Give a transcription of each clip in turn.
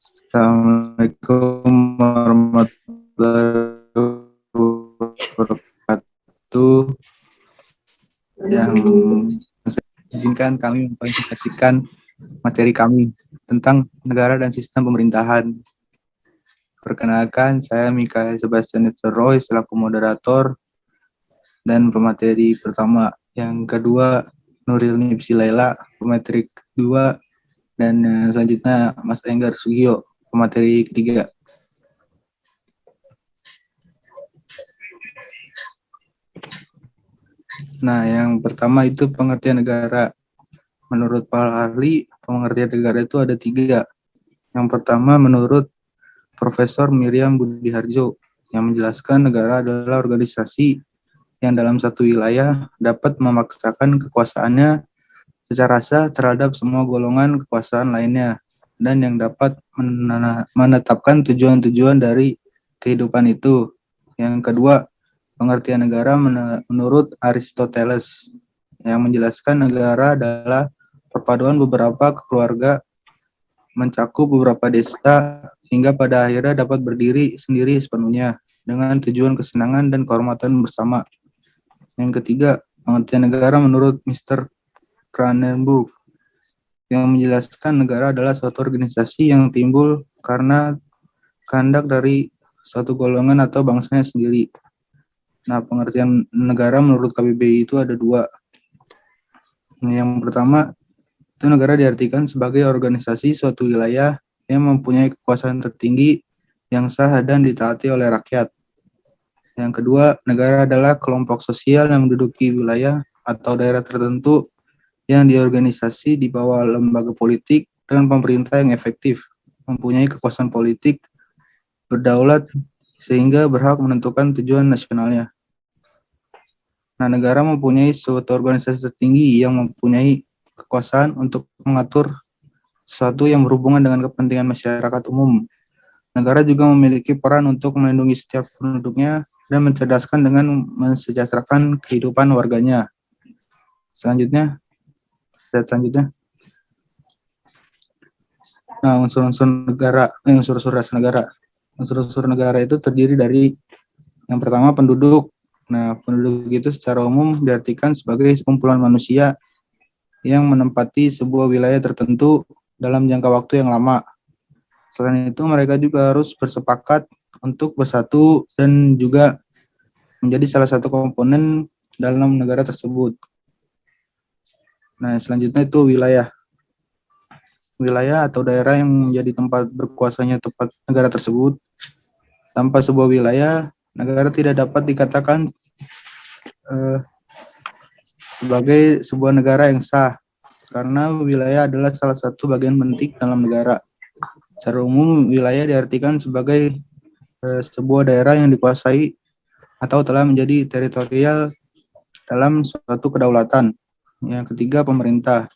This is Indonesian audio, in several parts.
Assalamualaikum warahmatullahi wabarakatuh. Yang izinkan kami mempresentasikan materi kami tentang negara dan sistem pemerintahan. Perkenalkan, saya Mikael Sebastian Roy selaku moderator dan pemateri pertama. Yang kedua, Nuril Nipsi Laila, pemateri kedua, dan selanjutnya Mas Enggar Sugio, pemateri ketiga. Nah, yang pertama itu pengertian negara. Menurut Pak ahli, pengertian negara itu ada 3. Yang pertama menurut Profesor Miriam Budiharjo, yang menjelaskan negara adalah organisasi yang dalam satu wilayah dapat memaksakan kekuasaannya secara sah terhadap semua golongan kekuasaan lainnya, dan yang dapat menetapkan tujuan-tujuan dari kehidupan itu. Yang kedua, pengertian negara menurut Aristoteles, yang menjelaskan negara adalah perpaduan beberapa keluarga mencakup beberapa desa hingga pada akhirnya dapat berdiri sendiri sepenuhnya dengan tujuan kesenangan dan kehormatan bersama. Yang ketiga, pengertian negara menurut Mr. Cronenberg, yang menjelaskan negara adalah suatu organisasi yang timbul karena kehendak dari suatu golongan atau bangsanya sendiri. Nah, pengertian negara menurut KBBI itu ada 2. Yang pertama, itu negara diartikan sebagai organisasi suatu wilayah yang mempunyai kekuasaan tertinggi yang sah dan ditaati oleh rakyat. Yang kedua, negara adalah kelompok sosial yang menduduki wilayah atau daerah tertentu yang diorganisasi di bawah lembaga politik dan pemerintah yang efektif, mempunyai kekuasaan politik, berdaulat, sehingga berhak menentukan tujuan nasionalnya. Nah, negara mempunyai suatu organisasi tertinggi yang mempunyai kekuasaan untuk mengatur sesuatu yang berhubungan dengan kepentingan masyarakat umum. Negara juga memiliki peran untuk melindungi setiap penduduknya dan mencerdaskan dengan mensejahterakan kehidupan warganya. Selanjutnya. Nah, unsur-unsur negara, unsur-unsur dasar negara. Unsur-unsur negara itu terdiri dari yang pertama penduduk. Nah, penduduk itu secara umum diartikan sebagai sekumpulan manusia yang menempati sebuah wilayah tertentu dalam jangka waktu yang lama. Selain itu, mereka juga harus bersepakat untuk bersatu dan juga menjadi salah satu komponen dalam negara tersebut. Nah, selanjutnya itu wilayah. Wilayah atau daerah yang menjadi tempat berkuasanya tempat negara tersebut. Tanpa sebuah wilayah, negara tidak dapat dikatakan sebagai sebuah negara yang sah, karena wilayah adalah salah satu bagian penting dalam negara. Secara umum, wilayah diartikan sebagai sebuah daerah yang dikuasai atau telah menjadi teritorial dalam suatu kedaulatan. Yang ketiga, pemerintah.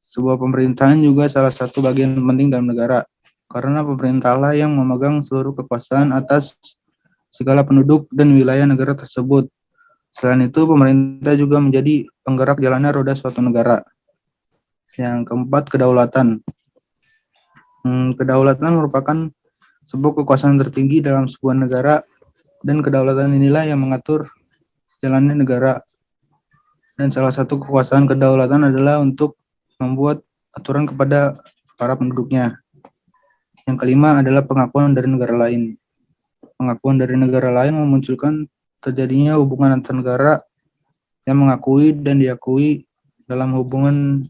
Sebuah pemerintahan juga salah satu bagian penting dalam negara, karena pemerintahlah yang memegang seluruh kekuasaan atas segala penduduk dan wilayah negara tersebut. Selain itu, pemerintah juga menjadi penggerak jalannya roda suatu negara. Yang keempat, kedaulatan. Kedaulatan merupakan sebuah kekuasaan tertinggi dalam sebuah negara, dan kedaulatan inilah yang mengatur jalannya negara. Dan salah satu kekuasaan kedaulatan adalah untuk membuat aturan kepada para penduduknya. Yang kelima adalah pengakuan dari negara lain. Pengakuan dari negara lain memunculkan terjadinya hubungan antar negara yang mengakui dan diakui dalam hubungan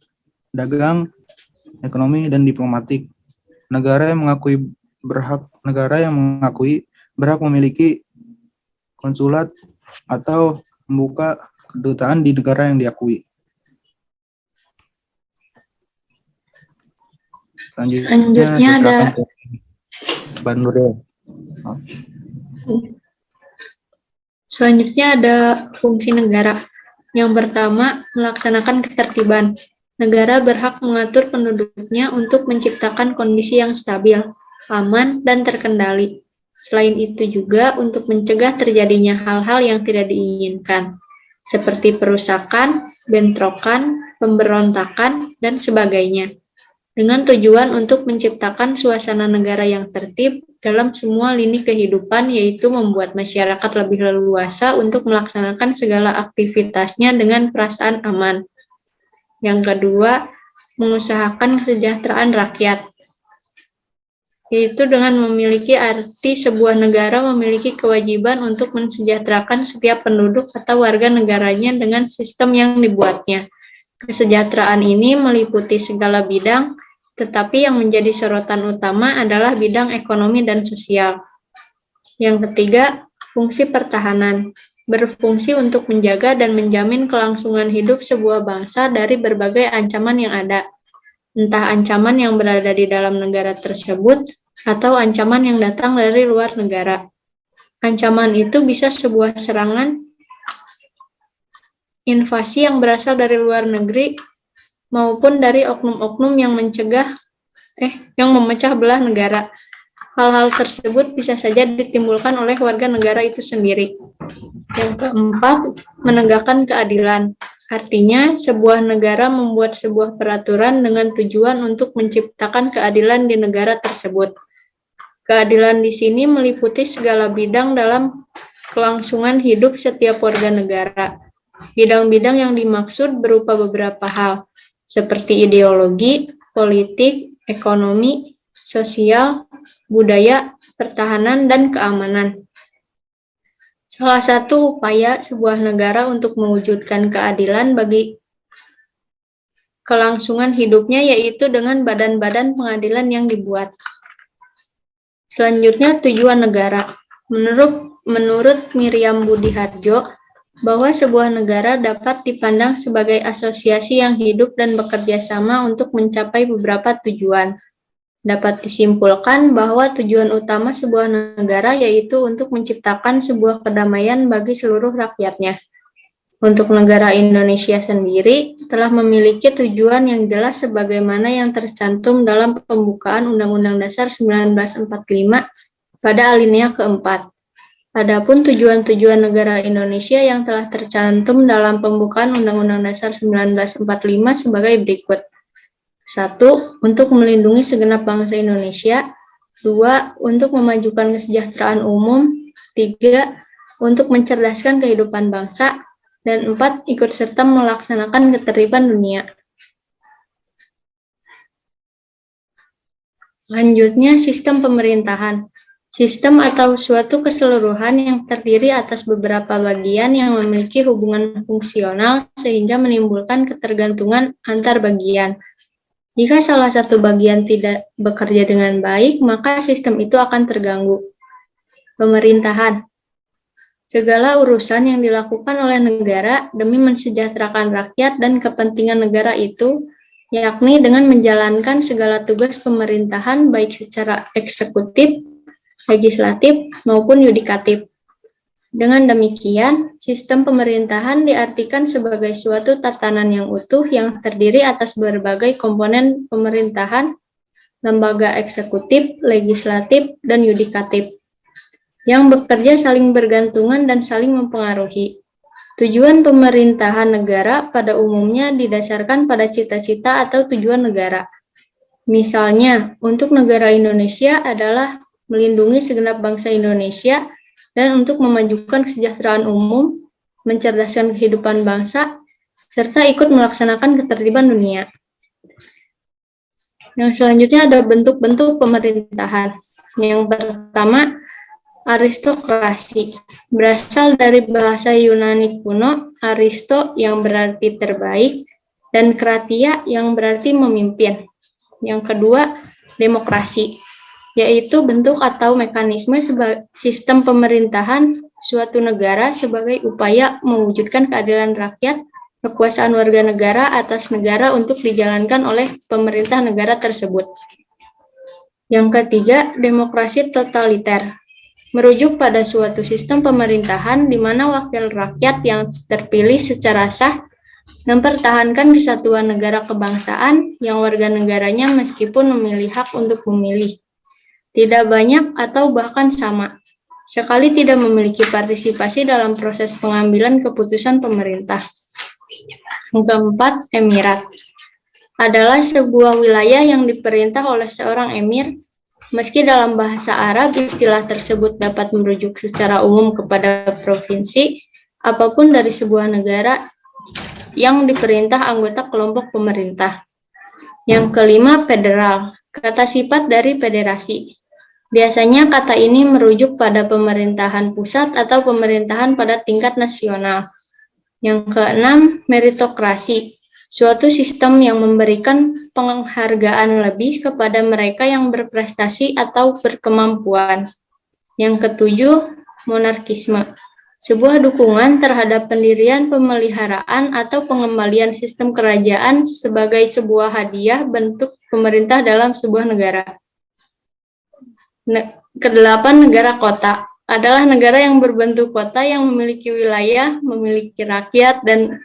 dagang, ekonomi, dan diplomatik. Negara yang mengakui berhak memiliki konsulat atau membuka kedutaan di negara yang diakui. Selanjutnya ada Mbak Nuril. Selanjutnya ada fungsi negara. Yang pertama, melaksanakan ketertiban. Negara berhak mengatur penduduknya untuk menciptakan kondisi yang stabil, aman, dan terkendali. Selain itu juga untuk mencegah terjadinya hal-hal yang tidak diinginkan, seperti perusakan, bentrokan, pemberontakan, dan sebagainya. dengan tujuan untuk menciptakan suasana negara yang tertib dalam semua lini kehidupan, yaitu membuat masyarakat lebih leluasa untuk melaksanakan segala aktivitasnya dengan perasaan aman. Yang kedua, mengusahakan kesejahteraan rakyat, yaitu dengan memiliki arti sebuah negara memiliki kewajiban untuk mensejahterakan setiap penduduk atau warga negaranya dengan sistem yang dibuatnya. Kesejahteraan ini meliputi segala bidang, tetapi yang menjadi sorotan utama adalah bidang ekonomi dan sosial. Yang ketiga, fungsi pertahanan, berfungsi untuk menjaga dan menjamin kelangsungan hidup sebuah bangsa dari berbagai ancaman yang ada, entah ancaman yang berada di dalam negara tersebut atau ancaman yang datang dari luar negara. Ancaman itu bisa sebuah serangan, invasi yang berasal dari luar negeri, maupun dari oknum-oknum yang memecah belah negara. Hal-hal tersebut bisa saja ditimbulkan oleh warga negara itu sendiri. Yang keempat, menegakkan keadilan. Artinya, sebuah negara membuat sebuah peraturan dengan tujuan untuk menciptakan keadilan di negara tersebut. Keadilan di sini meliputi segala bidang dalam kelangsungan hidup setiap warga negara. Bidang-bidang yang dimaksud berupa beberapa hal, seperti ideologi, politik, ekonomi, sosial, budaya, pertahanan, dan keamanan. Salah satu upaya sebuah negara untuk mewujudkan keadilan bagi kelangsungan hidupnya yaitu dengan badan-badan pengadilan yang dibuat. Selanjutnya, tujuan negara. Menurut Miriam Budiharjo, bahwa sebuah negara dapat dipandang sebagai asosiasi yang hidup dan bekerja sama untuk mencapai beberapa tujuan. Dapat disimpulkan bahwa tujuan utama sebuah negara yaitu untuk menciptakan sebuah kedamaian bagi seluruh rakyatnya. Untuk negara Indonesia sendiri telah memiliki tujuan yang jelas sebagaimana yang tercantum dalam pembukaan Undang-Undang Dasar 1945 pada alinea keempat. Adapun tujuan-tujuan negara Indonesia yang telah tercantum dalam pembukaan Undang-Undang Dasar 1945 sebagai berikut. 1. Untuk melindungi segenap bangsa Indonesia. 2. Untuk memajukan kesejahteraan umum. 3. Untuk mencerdaskan kehidupan bangsa. Dan 4. Ikut serta melaksanakan ketertiban dunia. Selanjutnya, sistem pemerintahan. Sistem atau suatu keseluruhan yang terdiri atas beberapa bagian yang memiliki hubungan fungsional sehingga menimbulkan ketergantungan antar bagian. Jika salah satu bagian tidak bekerja dengan baik, maka sistem itu akan terganggu. Pemerintahan. Segala urusan yang dilakukan oleh negara demi mensejahterakan rakyat dan kepentingan negara itu, yakni dengan menjalankan segala tugas pemerintahan baik secara eksekutif, legislatif, maupun yudikatif. Dengan demikian, sistem pemerintahan diartikan sebagai suatu tatanan yang utuh yang terdiri atas berbagai komponen pemerintahan, lembaga eksekutif, legislatif, dan yudikatif, yang bekerja saling bergantungan dan saling mempengaruhi. Tujuan pemerintahan negara pada umumnya didasarkan pada cita-cita atau tujuan negara. Misalnya, untuk negara Indonesia adalah melindungi segenap bangsa Indonesia, dan untuk memajukan kesejahteraan umum, mencerdaskan kehidupan bangsa, serta ikut melaksanakan ketertiban dunia. Yang selanjutnya ada bentuk-bentuk pemerintahan. Yang pertama, aristokrasi. Berasal dari bahasa Yunani kuno, aristo yang berarti terbaik, dan kratia yang berarti memimpin. Yang kedua, demokrasi, yaitu bentuk atau mekanisme sistem pemerintahan suatu negara sebagai upaya mewujudkan keadilan rakyat, kekuasaan warga negara atas negara untuk dijalankan oleh pemerintah negara tersebut. Yang ketiga, demokrasi totaliter, merujuk pada suatu sistem pemerintahan di mana wakil rakyat yang terpilih secara sah mempertahankan kesatuan negara kebangsaan yang warga negaranya meskipun memilih hak untuk memilih. Tidak banyak atau bahkan sama, sekali tidak memiliki partisipasi dalam proses pengambilan keputusan pemerintah. Yang keempat, emirat. adalah sebuah wilayah yang diperintah oleh seorang emir. Meski dalam bahasa Arab istilah tersebut dapat merujuk secara umum kepada provinsi, apapun dari sebuah negara yang diperintah anggota kelompok pemerintah. Yang kelima, federal. Kata sifat dari federasi. Biasanya kata ini merujuk pada pemerintahan pusat atau pemerintahan pada tingkat nasional. Yang keenam, meritokrasi. Suatu sistem yang memberikan penghargaan lebih kepada mereka yang berprestasi atau berkemampuan. Yang ketujuh, monarkisme. Sebuah dukungan terhadap pendirian, pemeliharaan, atau pengembalian sistem kerajaan sebagai sebuah hadiah bentuk pemerintah dalam sebuah negara. Kedelapan, negara kota. Adalah negara yang berbentuk kota yang memiliki wilayah, memiliki rakyat, dan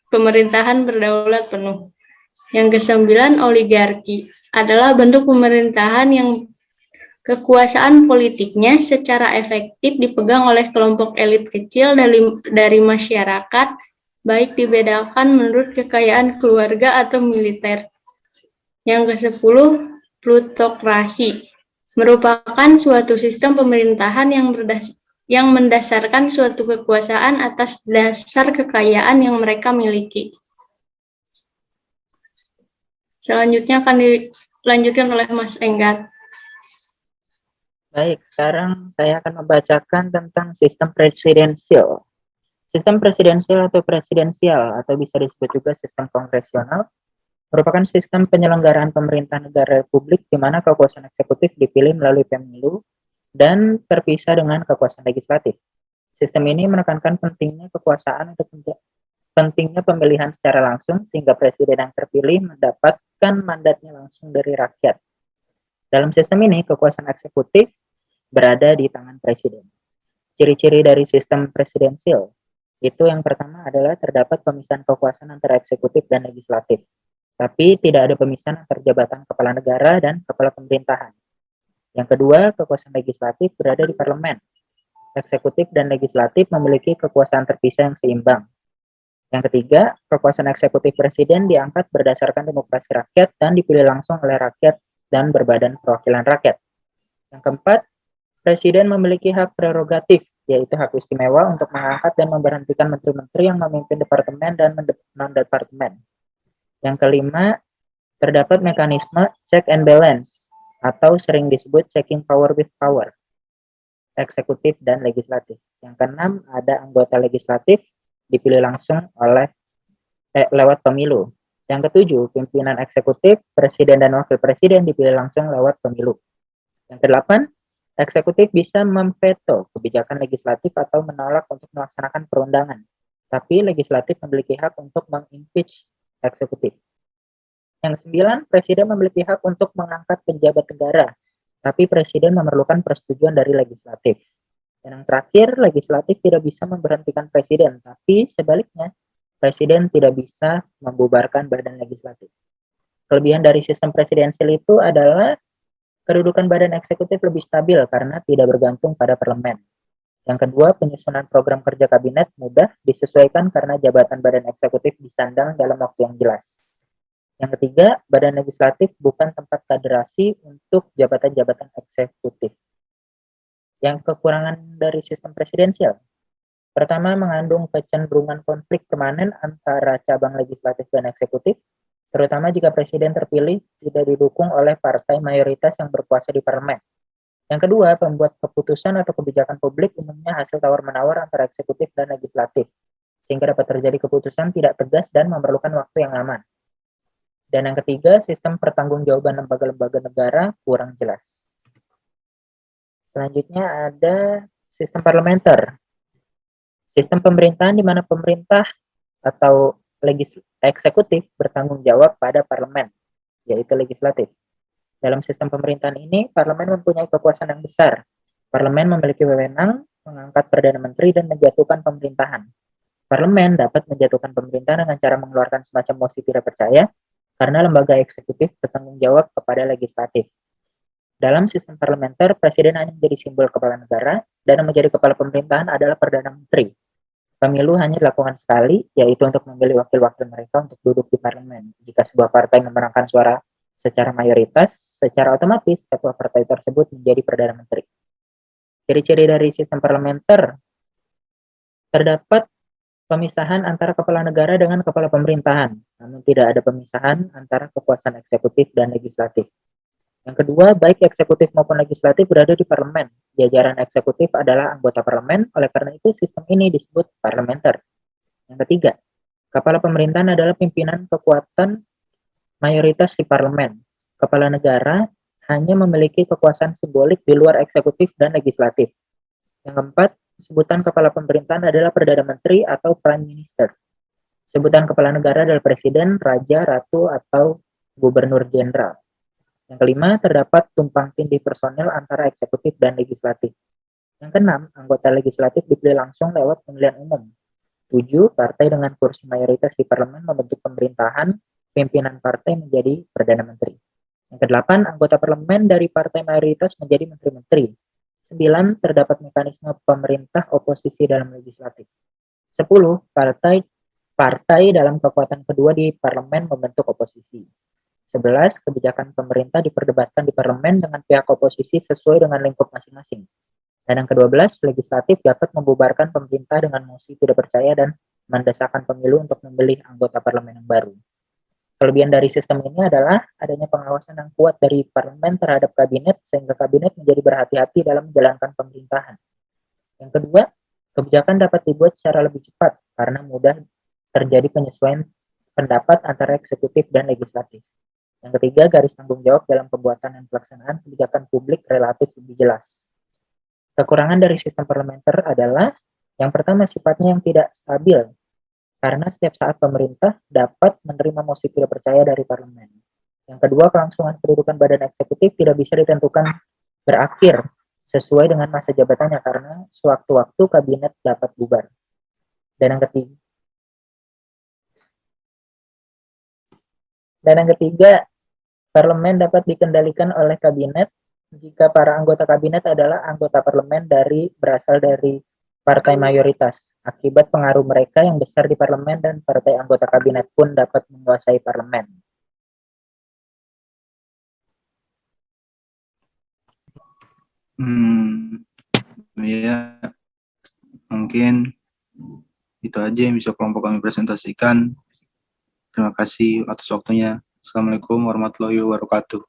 pemerintahan berdaulat penuh. Yang kesembilan, oligarki. Adalah bentuk pemerintahan yang kekuasaan politiknya secara efektif dipegang oleh kelompok elit kecil dari masyarakat, baik dibedakan menurut kekayaan keluarga atau militer. Yang kesepuluh, plutokrasi. Merupakan suatu sistem pemerintahan yang mendasarkan suatu kekuasaan atas dasar kekayaan yang mereka miliki. Selanjutnya akan dilanjutkan oleh Mas Enggar. Baik, sekarang saya akan membacakan tentang sistem presidensial. Sistem presidensial atau bisa disebut juga sistem kongresional merupakan sistem penyelenggaraan pemerintah negara republik di mana kekuasaan eksekutif dipilih melalui pemilu dan terpisah dengan kekuasaan legislatif. Sistem ini menekankan pentingnya kekuasaan untuk pentingnya pemilihan secara langsung sehingga presiden yang terpilih mendapatkan mandatnya langsung dari rakyat. Dalam sistem ini, kekuasaan eksekutif berada di tangan presiden. Ciri-ciri dari sistem presidensial itu yang pertama adalah terdapat pemisahan kekuasaan antara eksekutif dan legislatif. Tapi tidak ada pemisahan antar jabatan kepala negara dan kepala pemerintahan. Yang kedua, kekuasaan legislatif berada di parlemen. Eksekutif dan legislatif memiliki kekuasaan terpisah yang seimbang. Yang ketiga, kekuasaan eksekutif presiden diangkat berdasarkan demokrasi rakyat dan dipilih langsung oleh rakyat dan berbadan perwakilan rakyat. Yang keempat, presiden memiliki hak prerogatif, yaitu hak istimewa untuk mengangkat dan memberhentikan menteri-menteri yang memimpin departemen dan non-departemen. Yang kelima, terdapat mekanisme check and balance, atau sering disebut checking power with power, eksekutif dan legislatif. Yang keenam, ada anggota legislatif dipilih langsung lewat pemilu. Yang ketujuh, pimpinan eksekutif, presiden dan wakil presiden dipilih langsung lewat pemilu. Yang kedelapan, eksekutif bisa memveto kebijakan legislatif atau menolak untuk melaksanakan perundangan. Tapi legislatif memiliki hak untuk mengimpeach eksekutif. Yang kesembilan, presiden memiliki hak untuk mengangkat pejabat negara, tapi presiden memerlukan persetujuan dari legislatif. Dan yang terakhir, legislatif tidak bisa memberhentikan presiden, tapi sebaliknya, presiden tidak bisa membubarkan badan legislatif. Kelebihan dari sistem presidensial itu adalah kedudukan badan eksekutif lebih stabil karena tidak bergantung pada parlemen. Yang kedua, penyusunan program kerja kabinet mudah disesuaikan karena jabatan badan eksekutif disandang dalam waktu yang jelas. Yang ketiga, badan legislatif bukan tempat kaderasi untuk jabatan-jabatan eksekutif. Yang kekurangan dari sistem presidensial. Pertama, mengandung kecenderungan konflik permanen antara cabang legislatif dan eksekutif, terutama jika presiden terpilih tidak didukung oleh partai mayoritas yang berkuasa di parlemen. Yang kedua, pembuat keputusan atau kebijakan publik umumnya hasil tawar-menawar antara eksekutif dan legislatif, sehingga dapat terjadi keputusan tidak tegas dan memerlukan waktu yang lama. Dan yang ketiga, sistem pertanggungjawaban lembaga-lembaga negara kurang jelas. Selanjutnya ada sistem parlementer. Sistem pemerintahan di mana pemerintah atau eksekutif bertanggung jawab pada parlemen, yaitu legislatif. Dalam sistem pemerintahan ini, parlemen mempunyai kekuasaan yang besar. Parlemen memiliki wewenang mengangkat perdana menteri dan menjatuhkan pemerintahan. Parlemen dapat menjatuhkan pemerintahan dengan cara mengeluarkan semacam mosi tidak percaya, karena lembaga eksekutif bertanggung jawab kepada legislatif. Dalam sistem parlementer, presiden hanya menjadi simbol kepala negara, dan yang menjadi kepala pemerintahan adalah perdana menteri. Pemilu hanya dilakukan sekali, yaitu untuk memilih wakil-wakil mereka untuk duduk di parlemen. Jika sebuah partai memenangkan suara secara mayoritas, secara otomatis ketua partai tersebut menjadi Perdana Menteri. Ciri-ciri dari sistem parlementer: terdapat pemisahan antara kepala negara dengan kepala pemerintahan, namun tidak ada pemisahan antara kekuasaan eksekutif dan legislatif. Yang kedua, baik eksekutif maupun legislatif berada di parlemen. Jajaran eksekutif adalah anggota parlemen, oleh karena itu sistem ini disebut parlementer. Yang ketiga, kepala pemerintahan adalah pimpinan kekuatan mayoritas di parlemen. Kepala negara hanya memiliki kekuasaan simbolik di luar eksekutif dan legislatif. Yang keempat, sebutan kepala pemerintahan adalah Perdana Menteri atau Prime Minister. Sebutan kepala negara adalah Presiden, Raja, Ratu, atau Gubernur Jenderal. Yang kelima, terdapat tumpang tindih personel antara eksekutif dan legislatif. Yang keenam, anggota legislatif dipilih langsung lewat pemilihan umum. 7, partai dengan kursi mayoritas di parlemen membentuk pemerintahan, pimpinan partai menjadi Perdana Menteri. Yang kedelapan, anggota parlemen dari partai mayoritas menjadi menteri-menteri. 9, terdapat mekanisme pemerintah oposisi dalam legislatif. 10, partai dalam kekuatan kedua di parlemen membentuk oposisi. 11, kebijakan pemerintah diperdebatkan di parlemen dengan pihak oposisi sesuai dengan lingkup masing-masing. Dan yang ke-12, legislatif dapat membubarkan pemerintah dengan mosi tidak percaya dan mendesakkan pemilu untuk memilih anggota parlemen yang baru. Kelebihan dari sistem ini adalah adanya pengawasan yang kuat dari parlemen terhadap kabinet, sehingga kabinet menjadi berhati-hati dalam menjalankan pemerintahan. Yang kedua, kebijakan dapat dibuat secara lebih cepat karena mudah terjadi penyesuaian pendapat antara eksekutif dan legislatif. Yang ketiga, garis tanggung jawab dalam pembuatan dan pelaksanaan kebijakan publik relatif lebih jelas. Kekurangan dari sistem parlementer adalah yang pertama, sifatnya yang tidak stabil, karena setiap saat pemerintah dapat menerima mosi tidak percaya dari parlemen. Yang kedua, kelangsungan kedudukan badan eksekutif tidak bisa ditentukan berakhir sesuai dengan masa jabatannya karena sewaktu-waktu kabinet dapat bubar. Dan yang ketiga, parlemen dapat dikendalikan oleh kabinet jika para anggota kabinet adalah anggota parlemen berasal dari partai mayoritas. Akibat pengaruh mereka yang besar di parlemen dan partai anggota kabinet pun dapat menguasai parlemen. Ya, mungkin itu aja yang bisa kelompok kami presentasikan. Terima kasih atas waktunya. Assalamualaikum warahmatullahi wabarakatuh.